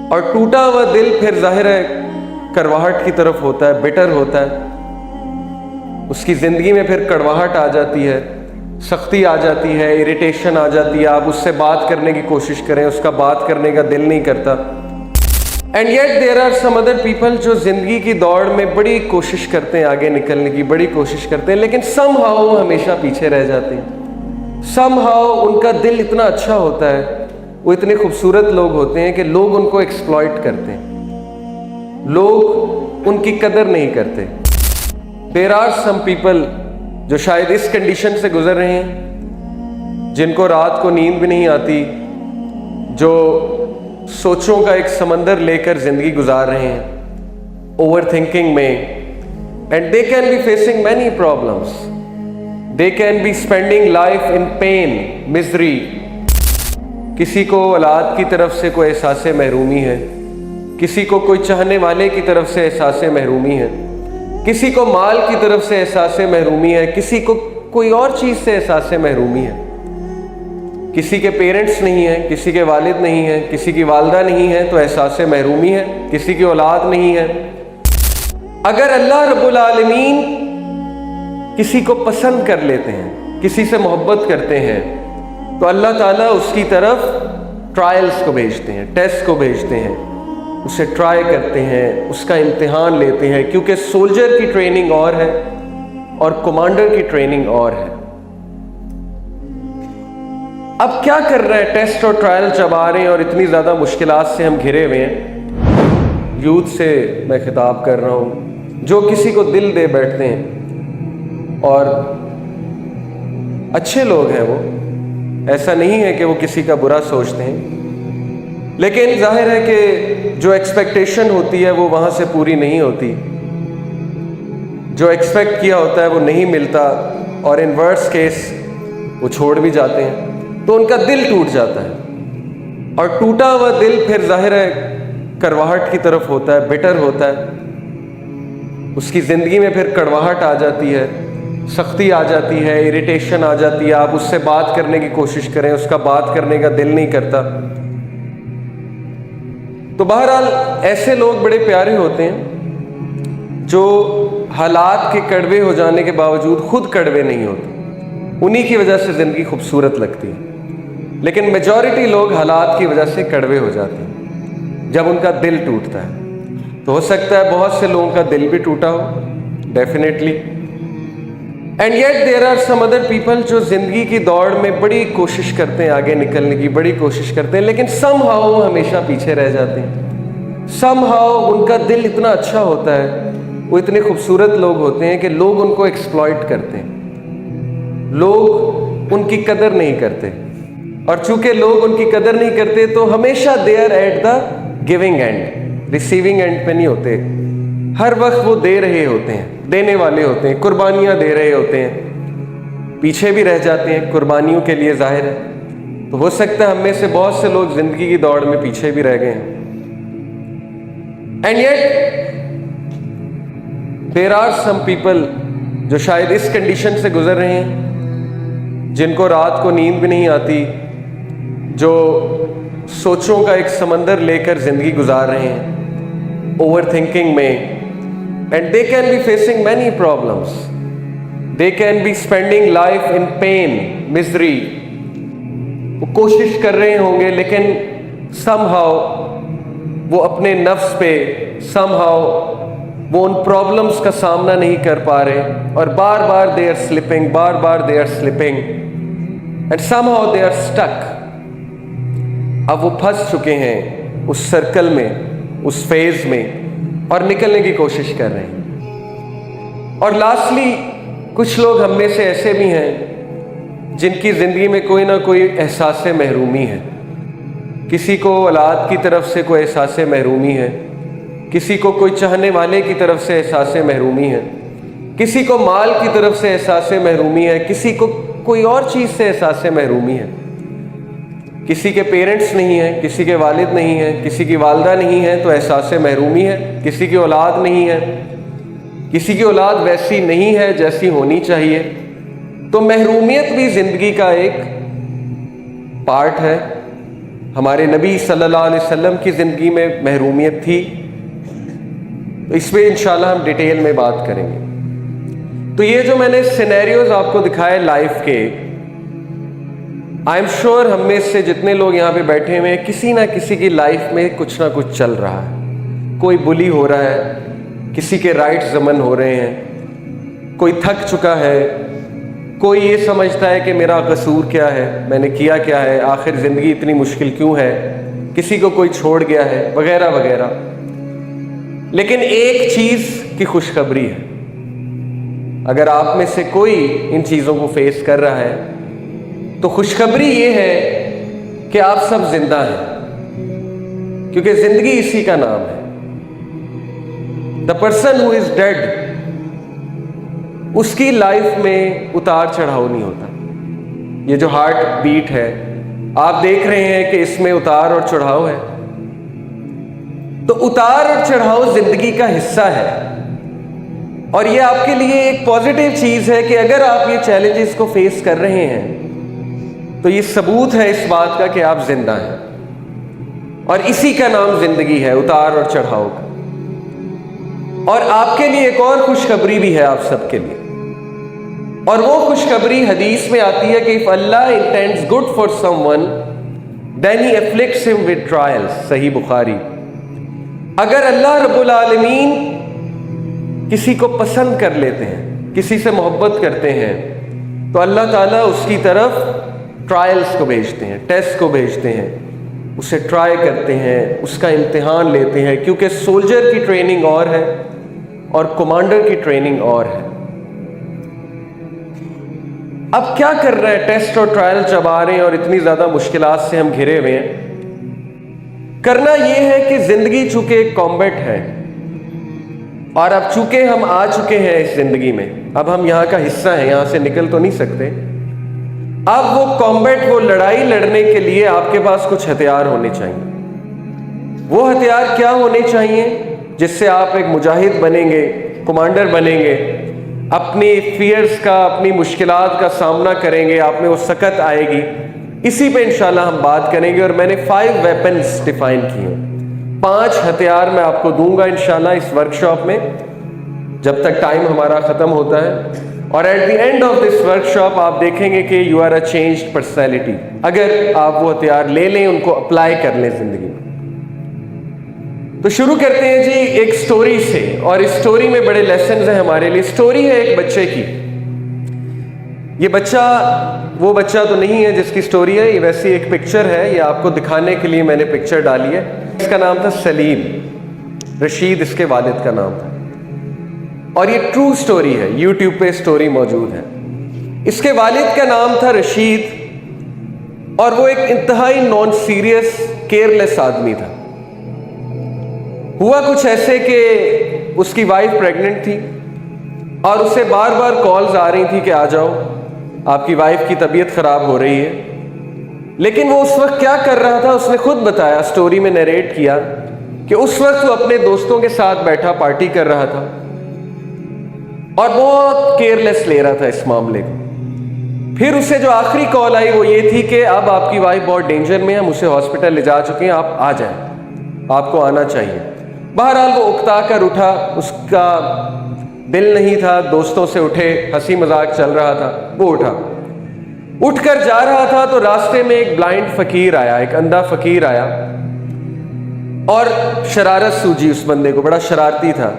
اور ٹوٹا ہوا دل پھر ظاہر ہے کرواہٹ کی طرف ہوتا ہے، بٹر ہوتا ہے، اس کی زندگی میں پھر کڑواہٹ آ جاتی ہے، سختی آ جاتی ہے، اریٹیشن آ جاتی ہے، آپ اس سے بات کرنے کی کوشش کریں، اس کا بات کرنے کا دل نہیں کرتا. And yet there are some other people جو زندگی کی دوڑ میں بڑی کوشش کرتے ہیں آگے نکلنے کی، بڑی کوشش کرتے ہیں، لیکن سم ہاؤ ہمیشہ پیچھے رہ جاتے ہیں. سم ہاؤ ان کا دل اتنا اچھا ہوتا ہے، وہ اتنے خوبصورت لوگ ہوتے ہیں کہ لوگ ان کو ایکسپلائٹ کرتے ہیں، لوگ ان کی قدر نہیں کرتے. دیر آر سم پیپل جو شاید اس کنڈیشن سے گزر رہے ہیں، جن کو رات کو نیند بھی نہیں آتی، جو سوچوں کا ایک سمندر لے کر زندگی گزار رہے ہیں اوور تھنکنگ میں. And they can be facing many problems, they can be spending life in pain, misery. کسی کو اولاد کی طرف سے کوئی احساس محرومی ہے، کسی کو کوئی چاہنے والے کی طرف سے احساس محرومی ہے، کسی کو مال کی طرف سے احساس محرومی ہے، کسی کو کوئی اور چیز سے احساس محرومی ہے. کسی کے پیرنٹس نہیں ہیں، کسی کے والد نہیں ہیں، کسی کی والدہ نہیں ہے تو احساس محرومی ہے، کسی کی اولاد نہیں ہے. اگر اللہ رب العالمین کسی کو پسند کر لیتے ہیں، کسی سے محبت کرتے ہیں، تو اللہ تعالیٰ اس کی طرف ٹرائلز کو بھیجتے ہیں، ٹیسٹ کو بھیجتے ہیں، اسے ٹرائی کرتے ہیں، اس کا امتحان لیتے ہیں، کیونکہ سولجر کی ٹریننگ اور ہے اور کمانڈر کی ٹریننگ اور ہے. اب کیا کر رہے ہیں؟ ٹیسٹ اور ٹرائل جب آ رہے ہیں اور اتنی زیادہ مشکلات سے ہم گھرے ہوئے ہیں، یوتھ سے میں خطاب کر رہا ہوں جو کسی کو دل دے بیٹھتے ہیں اور اچھے لوگ ہیں، وہ ایسا نہیں ہے کہ وہ کسی کا برا سوچتے ہیں، لیکن ظاہر ہے کہ جو ایکسپیکٹیشن ہوتی ہے وہ وہاں سے پوری نہیں ہوتی، جو ایکسپیکٹ کیا ہوتا ہے وہ نہیں ملتا، اور ان ورس کیس وہ چھوڑ بھی جاتے ہیں تو ان کا دل ٹوٹ جاتا ہے. اور ٹوٹا ہوا دل پھر ظاہر ہے کرواہٹ کی طرف ہوتا ہے، بٹر ہوتا ہے، اس کی زندگی میں پھر کڑواہٹ آ جاتی ہے، سختی آ جاتی ہے، اریٹیشن آ جاتی ہے، آپ اس سے بات کرنے کی کوشش کریں، اس کا بات کرنے کا دل نہیں کرتا. تو بہرحال ایسے لوگ بڑے پیارے ہوتے ہیں جو حالات کے کڑوے ہو جانے کے باوجود خود کڑوے نہیں ہوتے، انہی کی وجہ سے زندگی خوبصورت لگتی ہے. لیکن میجورٹی لوگ حالات کی وجہ سے کڑوے ہو جاتے ہیں جب ان کا دل ٹوٹتا ہے. تو ہو سکتا ہے بہت سے لوگوں کا دل بھی ٹوٹا ہو، definitely. And yet there are some other people جو زندگی کی دوڑ میں بڑی کوشش کرتے ہیں آگے نکلنے کی، بڑی کوشش کرتے ہیں، لیکن سم ہاؤ ہمیشہ پیچھے رہ جاتے ہیں. سم ہاؤ ان کا دل اتنا اچھا ہوتا ہے، وہ اتنے خوبصورت لوگ ہوتے ہیں کہ لوگ ان کو ایکسپلائٹ کرتے ہیں، لوگ ان کی قدر نہیں کرتے. اور چونکہ لوگ ان کی قدر نہیں کرتے تو ہمیشہ they are at the giving end, receiving end پہ نہیں ہوتے. ہر وقت وہ دے رہے ہوتے ہیں، دینے والے ہوتے ہیں، قربانیاں دے رہے ہوتے ہیں، پیچھے بھی رہ جاتے ہیں قربانیوں کے لیے، ظاہر ہے. تو ہو سکتا ہے ہم میں سے بہت سے لوگ زندگی کی دوڑ میں پیچھے بھی رہ گئے ہیں. And yet there are some people جو شاید اس کنڈیشن سے گزر رہے ہیں، جن کو رات کو نیند بھی نہیں آتی، جو سوچوں کا ایک سمندر لے کر زندگی گزار رہے ہیں اوور تھنکنگ میں. And they can be facing many problems, they can be spending life in pain, misery. وہ کوشش کر رہے ہوں گے لیکن سم ہاؤ وہ اپنے نفس پہ، سم ہاؤ وہ ان پرابلمس کا سامنا نہیں کر پا رہے، اور بار بار دے آر سلپنگ، بار بار they are slipping, and somehow they are stuck. اب وہ پھنس چکے ہیں اس سرکل میں، اس فیز میں، اور نکلنے کی کوشش کر رہے ہیں. اور لاسٹلی کچھ لوگ ہم میں سے ایسے بھی ہیں جن کی زندگی میں کوئی نہ کوئی احساس محرومی ہے. کسی کو اولاد کی طرف سے کوئی احساس محرومی ہے، کسی کو کوئی چاہنے والے کی طرف سے احساس محرومی ہے، کسی کو مال کی طرف سے احساس محرومی ہے، کسی کو کوئی اور چیز سے احساس محرومی ہے. کسی کے پیرنٹس نہیں ہیں، کسی کے والد نہیں ہیں، کسی کی والدہ نہیں ہے تو احساس محرومی ہے، کسی کی اولاد نہیں ہے، کسی کی اولاد ویسی نہیں ہے جیسی ہونی چاہیے. تو محرومیت بھی زندگی کا ایک پارٹ ہے، ہمارے نبی صلی اللہ علیہ وسلم کی زندگی میں محرومیت تھی، تو اس پہ انشاءاللہ ہم ڈیٹیل میں بات کریں گے۔ تو یہ جو میں نے سینیریوز آپ کو دکھائے لائف کے، آئی ایم شیور ہم میں سے جتنے لوگ یہاں پہ بیٹھے ہوئے ہیں، کسی نہ کسی کی لائف میں کچھ نہ کچھ چل رہا ہے۔ کوئی بلی ہو رہا ہے، کسی کے رائٹ ضمن ہو رہے ہیں، کوئی تھک چکا ہے، کوئی یہ سمجھتا ہے کہ میرا قصور کیا ہے، میں نے کیا کیا ہے، آخر زندگی اتنی مشکل کیوں ہے، کسی کو کوئی چھوڑ گیا ہے، وغیرہ وغیرہ۔ لیکن ایک چیز کی خوشخبری ہے، اگر آپ میں سے کوئی ان چیزوں کو فیس کر رہا ہے تو خوشخبری یہ ہے کہ آپ سب زندہ ہیں، کیونکہ زندگی اسی کا نام ہے۔ The person who is dead, اس کی لائف میں اتار چڑھاؤ نہیں ہوتا۔ یہ جو ہارٹ بیٹ ہے آپ دیکھ رہے ہیں کہ اس میں اتار اور چڑھاؤ ہے، تو اتار اور چڑھاؤ زندگی کا حصہ ہے، اور یہ آپ کے لیے ایک پازیٹیو چیز ہے کہ اگر آپ یہ چیلنجز کو فیس کر رہے ہیں تو یہ ثبوت ہے اس بات کا کہ آپ زندہ ہیں، اور اسی کا نام زندگی ہے، اتار اور چڑھاؤ کا۔ اور آپ کے لیے ایک اور خوشخبری بھی ہے آپ سب کے لیے، اور وہ خوشخبری حدیث میں آتی ہے کہ if Allah intends good for someone then he afflicts him with trials، صحیح بخاری۔ اگر اللہ رب العالمین کسی کو پسند کر لیتے ہیں، کسی سے محبت کرتے ہیں، تو اللہ تعالیٰ اس کی طرف ٹرائلز کو بھیجتے ہیں، ٹیسٹ کو بھیجتے ہیں، اسے ٹرائی کرتے ہیں، اس کا امتحان لیتے ہیں، کیونکہ سولجر کی ٹریننگ اور ہے اور کمانڈر کی ٹریننگ اور ہے۔ اب کیا کر رہے ہیں؟ ٹیسٹ اور ٹرائل جب آ رہے ہیں اور اتنی زیادہ مشکلات سے ہم گھرے ہوئے ہیں، کرنا یہ ہے کہ زندگی چونکہ ایک کامبیٹ ہے، اور اب چونکہ ہم آ چکے ہیں اس زندگی میں، اب ہم یہاں کا حصہ ہیں، یہاں سے نکل تو نہیں سکتے۔ اب وہ کامبیٹ، وہ لڑائی لڑنے کے لیے آپ کے پاس کچھ ہتھیار ہونے چاہیے۔ وہ ہتھیار کیا ہونے چاہیے جس سے آپ ایک مجاہد بنیں گے، کمانڈر بنیں گے، اپنی فیئرز کا، اپنی مشکلات کا سامنا کریں گے، آپ میں وہ سکت آئے گی۔ اسی پہ انشاءاللہ ہم بات کریں گے، اور میں نے 5 ویپنز ڈیفائن کی ہیں، 5 ہتھیار میں آپ کو دوں گا انشاءاللہ اس ورکشاپ میں، جب تک ٹائم ہمارا ختم ہوتا ہے۔ اور at the end of this workshop آپ دیکھیں گے کہ you are a changed personality, اگر آپ وہ ہتھیار لے لیں، ان کو اپلائی کر لیں زندگی میں۔ تو شروع کرتے ہیں جی ایک سٹوری سے، اور اس سٹوری میں بڑے لیسنز ہیں ہمارے لیے۔ سٹوری ہے ایک بچے کی۔ یہ بچہ وہ بچہ تو نہیں ہے جس کی سٹوری ہے، یہ ویسی ایک پکچر ہے، یہ آپ کو دکھانے کے لیے میں نے پکچر ڈالی ہے۔ اس کا نام تھا سلیم، رشید اس کے والد کا نام تھا، اور یہ ٹرو سٹوری ہے، یوٹیوب پہ سٹوری موجود ہے۔ اس کے والد کا نام تھا رشید، اور وہ ایک انتہائی نان سیریس، کیئرلیس آدمی تھا۔ ہوا کچھ ایسے کہ اس کی وائف پریگننٹ تھی، اور اسے بار بار کالز آ رہی تھی کہ آ جاؤ، آپ کی وائف کی طبیعت خراب ہو رہی ہے۔ لیکن وہ اس وقت کیا کر رہا تھا، اس نے خود بتایا، سٹوری میں نیریٹ کیا کہ اس وقت وہ اپنے دوستوں کے ساتھ بیٹھا پارٹی کر رہا تھا، اور بہت کیئرلیس لے رہا تھا اس معاملے کو۔ پھر اسے جو آخری کال آئی وہ یہ تھی کہ اب آپ کی وائف بہت ڈینجر میں ہے، ہم اسے ہاسپٹل لے جا چکے ہیں، آپ آ جائیں، آپ کو آنا چاہیے۔ بہرحال وہ اکتا کر اٹھا، اس کا دل نہیں تھا، دوستوں سے اٹھے، ہنسی مذاق چل رہا تھا، وہ اٹھا، اٹھ کر جا رہا تھا تو راستے میں ایک بلائنڈ فقیر آیا، ایک اندھا فقیر آیا، اور شرارت سوجی اس بندے کو، بڑا شرارتی تھا،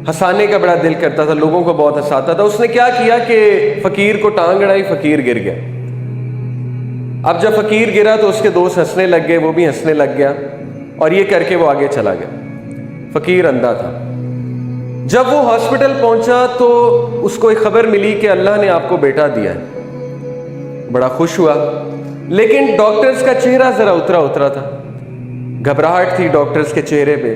ہنسانے کا بڑا دل کرتا تھا، لوگوں کو بہت ہنساتا تھا۔ اس نے کیا کیا کہ فقیر کو ٹانگ اڑائی، فقیر گر گیا۔ اب جب فقیر گرا تو اس کے دوست ہنسنے لگ گئے، وہ بھی ہنسنے لگ گیا، اور یہ کر کے وہ آگے چلا گیا۔ فقیر اندھا تھا۔ جب وہ ہاسپٹل پہنچا تو اس کو ایک خبر ملی کہ اللہ نے آپ کو بیٹا دیا ہے، بڑا خوش ہوا، لیکن ڈاکٹرز کا چہرہ ذرا اترا تھا، گھبراہٹ تھی ڈاکٹرز کے چہرے پہ۔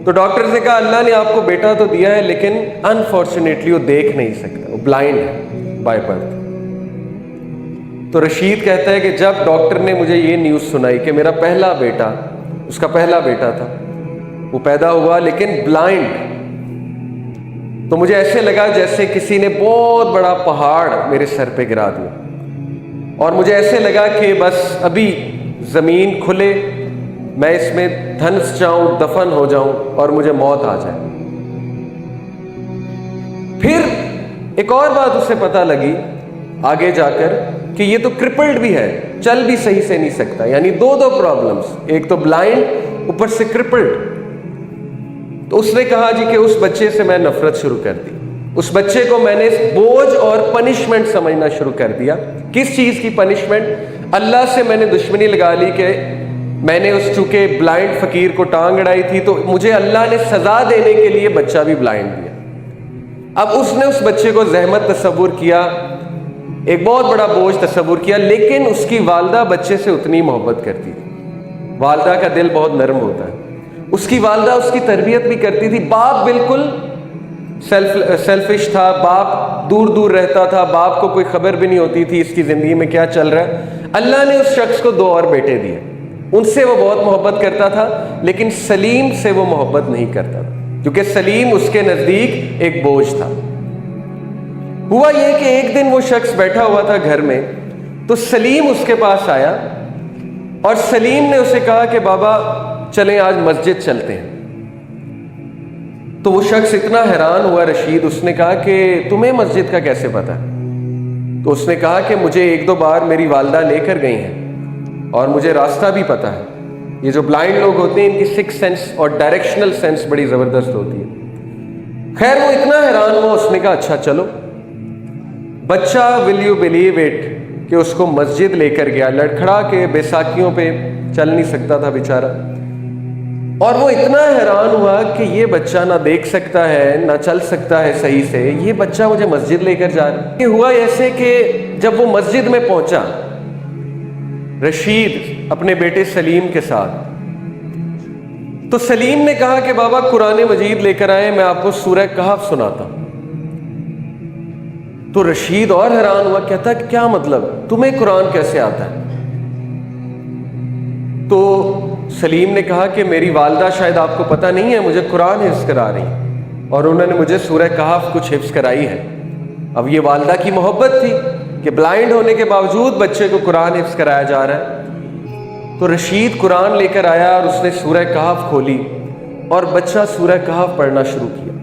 تو ڈاکٹرز نے کہا اللہ نے آپ کو بیٹا تو دیا ہے، لیکن انفارچونیٹلی وہ دیکھ نہیں سکتا، وہ بلائنڈ ہے بائی برتھ۔ تو رشید کہتا ہے کہ جب ڈاکٹر نے مجھے یہ نیوز سنائی کہ میرا پہلا بیٹا، اس کا پہلا بیٹا تھا، وہ پیدا ہوا لیکن بلائنڈ، تو مجھے ایسے لگا جیسے کسی نے بہت بڑا پہاڑ میرے سر پہ گرا دیا، اور مجھے ایسے لگا کہ بس ابھی زمین کھلے، میں اس میں دھنس جاؤں، دفن ہو جاؤں اور مجھے موت آ جائے۔ پھر ایک اور بات اسے پتہ لگی آگے جا کر کہ یہ تو کرپلڈ بھی ہے، چل بھی صحیح سے نہیں سکتا، یعنی دو پرابلمز، ایک تو بلائنڈ، اوپر سے کرپلڈ۔ تو اس نے کہا جی کہ اس بچے سے میں نفرت شروع کر دی، اس بچے کو میں نے بوجھ اور پنشمنٹ سمجھنا شروع کر دیا۔ کس چیز کی پنشمنٹ؟ اللہ سے میں نے دشمنی لگا لی کہ میں نے اس چونکہ بلائنڈ فقیر کو ٹانگ اڑائی تھی تو مجھے اللہ نے سزا دینے کے لیے بچہ بھی بلائنڈ دیا۔ اب اس نے اس بچے کو زحمت تصور کیا، ایک بہت بڑا بوجھ تصور کیا، لیکن اس کی والدہ بچے سے اتنی محبت کرتی تھی۔ والدہ کا دل بہت نرم ہوتا ہے، اس کی والدہ اس کی تربیت بھی کرتی تھی۔ باپ بالکل سیلفش تھا، باپ دور دور رہتا تھا، باپ کو کوئی خبر بھی نہیں ہوتی تھی اس کی زندگی میں کیا چل رہا ہے۔ اللہ نے اس شخص کو 2 اور بیٹے دیے، ان سے وہ بہت محبت کرتا تھا، لیکن سلیم سے وہ محبت نہیں کرتا تھا کیونکہ سلیم اس کے نزدیک ایک بوجھ تھا۔ ہوا یہ کہ ایک دن وہ شخص بیٹھا ہوا تھا گھر میں، تو سلیم اس کے پاس آیا اور سلیم نے اسے کہا کہ بابا چلیں آج مسجد چلتے ہیں۔ تو وہ شخص اتنا حیران ہوا رشید، اس نے کہا کہ تمہیں مسجد کا کیسے پتہ؟ تو اس نے کہا کہ مجھے 1-2 بار میری والدہ لے کر گئی ہیں اور مجھے راستہ بھی پتہ ہے۔ یہ جو بلائنڈ لوگ ہوتے ہیں ان کی 6 سینس اور ڈائریکشنل سینس بڑی زبردست ہوتی ہے۔ خیر وہ اتنا حیران ہوا، اس نے کہا اچھا چلو۔ بچہ ول یو بلیو اٹ کہ اس کو مسجد لے کر گیا، لڑکھڑا کے بیساکھیوں پہ چل نہیں سکتا تھا بیچارہ، اور وہ اتنا حیران ہوا کہ یہ بچہ نہ دیکھ سکتا ہے نہ چل سکتا ہے صحیح سے، یہ بچہ مجھے مسجد لے کر جا رہا ہے۔ یہ ہوا ایسے کہ جب وہ مسجد میں پہنچا رشید اپنے بیٹے سلیم کے ساتھ، تو سلیم نے کہا کہ بابا قرآن مجید لے کر آئے، میں آپ کو سورہ کہف سناتا ہوں۔ تو رشید اور حیران ہوا، کہتا کہ کیا مطلب، تمہیں قرآن کیسے آتا ہے؟ تو سلیم نے کہا کہ میری والدہ شاید آپ کو پتہ نہیں ہے مجھے قرآن حفظ کرا رہی ہیں اور انہوں نے مجھے سورہ کہف کچھ حفظ کرائی ہے۔ اب یہ والدہ کی محبت تھی کہ بلائنڈ ہونے کے باوجود بچے کو قرآن حفظ کرایا جا رہا ہے۔ تو رشید قرآن لے کر آیا اور اس نے سورہ کہف کھولی اور بچہ سورہ کہف پڑھنا شروع کیا۔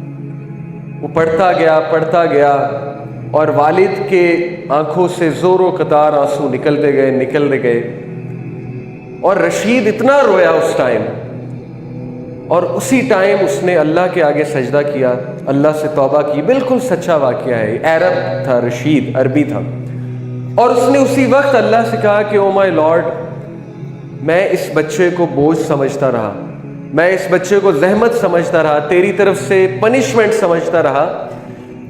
وہ پڑھتا گیا اور والد کے آنکھوں سے زور و قطار آنسو نکلتے گئے اور رشید اتنا رویا اس ٹائم، اور اسی ٹائم اس نے اللہ کے آگے سجدہ کیا، اللہ سے توبہ کی۔ بالکل سچا واقعہ ہے، عرب تھا رشید، عربی تھا، اور اس نے اسی وقت اللہ سے کہا کہ او مائی لارڈ، میں اس بچے کو بوجھ سمجھتا رہا، میں اس بچے کو زحمت سمجھتا رہا، تیری طرف سے پنشمنٹ سمجھتا رہا،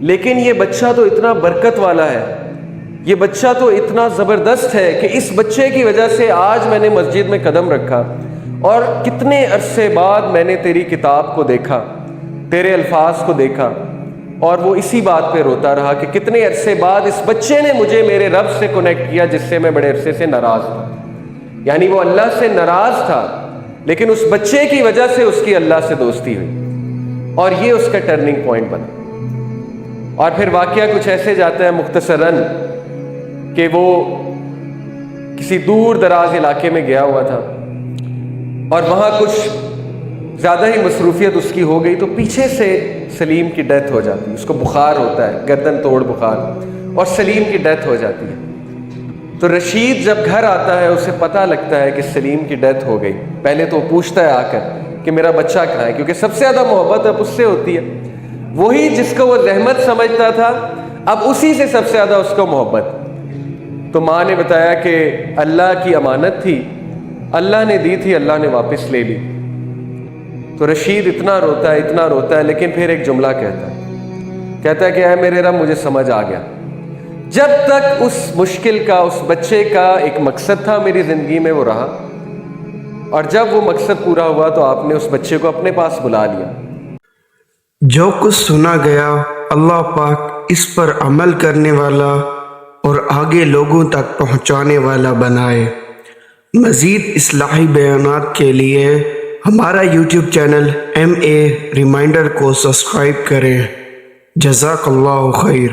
لیکن یہ بچہ تو اتنا برکت والا ہے، یہ بچہ تو اتنا زبردست ہے کہ اس بچے کی وجہ سے آج میں نے مسجد میں قدم رکھا، اور کتنے عرصے بعد میں نے تیری کتاب کو دیکھا، تیرے الفاظ کو دیکھا، اور وہ اسی بات پہ روتا رہا کہ کتنے عرصے بعد اس بچے نے مجھے میرے رب سے کنیکٹ کیا جس سے میں بڑے عرصے سے ناراض تھا۔ یعنی وہ اللہ سے ناراض تھا، لیکن اس بچے کی وجہ سے اس کی اللہ سے دوستی ہوئی، اور یہ اس کا ٹرننگ پوائنٹ بنا۔ اور پھر واقعہ کچھ ایسے جاتا ہے مختصراً کہ وہ کسی دور دراز علاقے میں گیا ہوا تھا اور وہاں کچھ زیادہ ہی مصروفیت اس کی ہو گئی، تو پیچھے سے سلیم کی ڈیتھ ہو جاتی ہے، اس کو بخار ہوتا ہے، گردن توڑ بخار، اور سلیم کی ڈیتھ ہو جاتی ہے۔ تو رشید جب گھر آتا ہے اسے پتہ لگتا ہے کہ سلیم کی ڈیتھ ہو گئی۔ پہلے تو وہ پوچھتا ہے آ کر کہ میرا بچہ کہاں ہے، کیونکہ سب سے زیادہ محبت اب اس سے ہوتی ہے، وہی جس کو وہ زحمت سمجھتا تھا اب اسی سے سب سے زیادہ اس کو محبت۔ تو ماں نے بتایا کہ اللہ کی امانت تھی، اللہ نے دی تھی، اللہ نے واپس لے لی۔ تو رشید اتنا روتا ہے، لیکن پھر ایک جملہ کہتا ہے کہ اے میرے رب مجھے سمجھ آ گیا، جب تک اس مشکل کا، اس بچے کا ایک مقصد تھا میری زندگی میں وہ رہا، اور جب وہ مقصد پورا ہوا تو آپ نے اس بچے کو اپنے پاس بلا لیا۔ جو کچھ سنا گیا اللہ پاک اس پر عمل کرنے والا اور آگے لوگوں تک پہنچانے والا بنائے۔ مزید اصلاحی بیانات کے لیے ہمارا یوٹیوب چینل MA ریمائنڈر کو سبسکرائب کریں۔ جزاک اللہ خیر۔